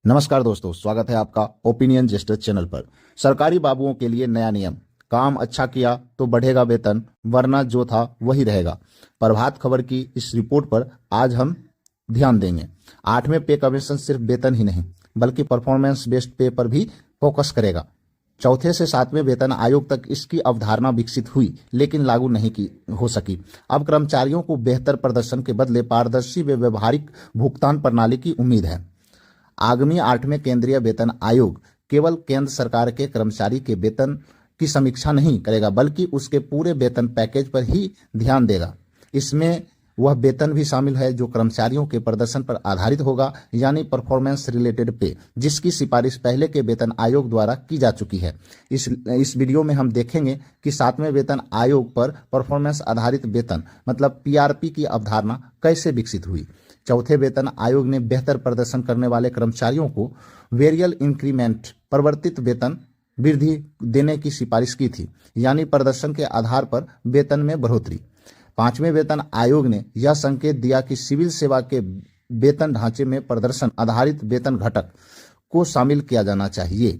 नमस्कार दोस्तों, स्वागत है आपका ओपिनियन जस्टिस चैनल पर। सरकारी बाबुओं के लिए नया नियम, काम अच्छा किया तो बढ़ेगा वेतन, वरना जो था वही रहेगा। प्रभात खबर की इस रिपोर्ट पर आज हम ध्यान देंगे। 8वें पे कमीशन सिर्फ वेतन ही नहीं बल्कि परफॉर्मेंस बेस्ड पे पर भी फोकस करेगा। चौथे से 7वें वेतन आयोग तक इसकी अवधारणा विकसित हुई लेकिन लागू नहीं की हो सकी। अब कर्मचारियों को बेहतर प्रदर्शन के बदले पारदर्शी व व्यवहारिक भुगतान प्रणाली की उम्मीद है। आगामी 8वें केंद्रीय वेतन आयोग केवल केंद्र सरकार के कर्मचारी के वेतन की समीक्षा नहीं करेगा बल्कि उसके पूरे वेतन पैकेज पर ही ध्यान देगा। इसमें वह वेतन भी शामिल है जो कर्मचारियों के प्रदर्शन पर आधारित होगा, यानी परफॉर्मेंस रिलेटेड पे, जिसकी सिफारिश पहले के वेतन आयोग द्वारा की जा चुकी है। इस वीडियो में हम देखेंगे कि 7वें वेतन आयोग पर परफॉर्मेंस आधारित वेतन मतलब पीआरपी की अवधारणा कैसे विकसित हुई। चौथे वेतन आयोग ने बेहतर प्रदर्शन करने वाले कर्मचारियों को वेरियल इंक्रीमेंट परिवर्तित वेतन वृद्धि देने की सिफारिश की थी, यानी प्रदर्शन के आधार पर वेतन में बढ़ोतरी। 5वें वेतन आयोग ने यह संकेत दिया कि सिविल सेवा के वेतन ढांचे में प्रदर्शन आधारित वेतन घटक को शामिल किया जाना चाहिए।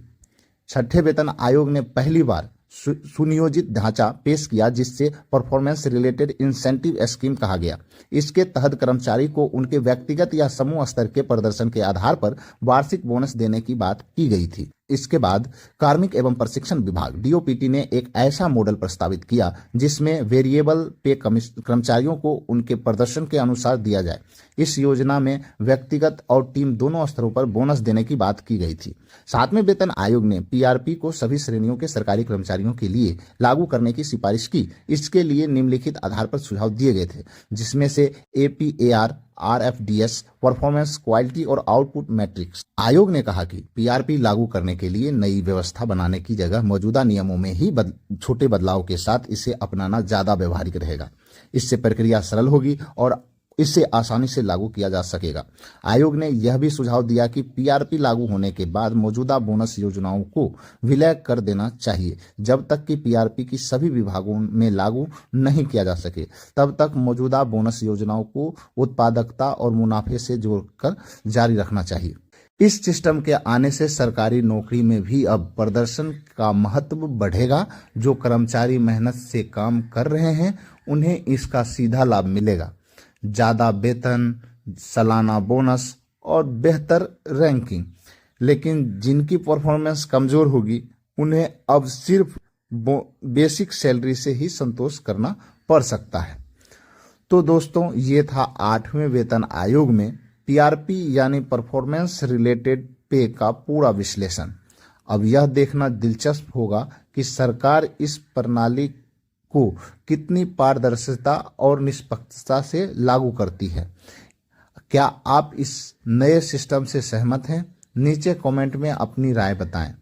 6ठे वेतन आयोग ने पहली बार सुनियोजित ढांचा पेश किया जिससे परफॉर्मेंस रिलेटेड इंसेंटिव स्कीम कहा गया। इसके तहत कर्मचारी को उनके व्यक्तिगत या समूह स्तर के प्रदर्शन के आधार पर वार्षिक बोनस देने की बात की गई थी। इसके बाद कार्मिक एवं प्रशिक्षण विभाग डीओपीटी ने एक ऐसा मॉडल प्रस्तावित किया जिसमें वेरिएबल पे कर्मचारियों को उनके प्रदर्शन के अनुसार दिया जाए। इस योजना में व्यक्तिगत और टीम दोनों स्तरों पर बोनस देने की बात की गई थी। 7वें वेतन आयोग ने पीआरपी को सभी श्रेणियों के सरकारी कर्मचारियों के लिए लागू करने की सिफारिश की। इसके लिए निम्नलिखित आधार पर सुझाव दिए गए थे, जिसमें से एपीएआर, आरएफडीएस, परफॉर्मेंस क्वालिटी और आउटपुट मैट्रिक्स। आयोग ने कहा कि पीआरपी लागू करने के लिए नई व्यवस्था बनाने की जगह मौजूदा नियमों में ही छोटे बदलाव के साथ इसे अपनाना ज्यादा व्यवहारिक रहेगा। इससे प्रक्रिया सरल होगी और इसे आसानी से लागू किया जा सकेगा। आयोग ने यह भी सुझाव दिया कि पीआरपी लागू होने के बाद मौजूदा बोनस योजनाओं को विलय कर देना चाहिए। जब तक कि पीआरपी की सभी विभागों में लागू नहीं किया जा सके तब तक मौजूदा बोनस योजनाओं को उत्पादकता और मुनाफे से जोड़कर जारी रखना चाहिए। इस सिस्टम के आने से सरकारी नौकरी में भी अब प्रदर्शन का महत्व बढ़ेगा। जो कर्मचारी मेहनत से काम कर रहे हैं उन्हें इसका सीधा लाभ मिलेगा। ज़्यादा वेतन, सालाना बोनस और बेहतर रैंकिंग। लेकिन जिनकी परफॉर्मेंस कमज़ोर होगी उन्हें अब सिर्फ बेसिक सैलरी से ही संतोष करना पड़ सकता है। तो दोस्तों, ये था 8वें वेतन आयोग में पीआरपी यानी परफॉर्मेंस रिलेटेड पे का पूरा विश्लेषण। अब यह देखना दिलचस्प होगा कि सरकार इस प्रणाली को कितनी पारदर्शिता और निष्पक्षता से लागू करती है। क्या आप इस नए सिस्टम से सहमत हैं? नीचे कमेंट में अपनी राय बताएं।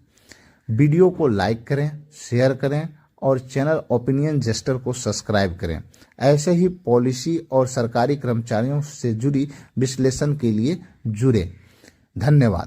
वीडियो को लाइक करें, शेयर करें और चैनल ओपिनियन जस्टर को सब्सक्राइब करें। ऐसे ही पॉलिसी और सरकारी कर्मचारियों से जुड़ी विश्लेषण के लिए जुड़े। धन्यवाद।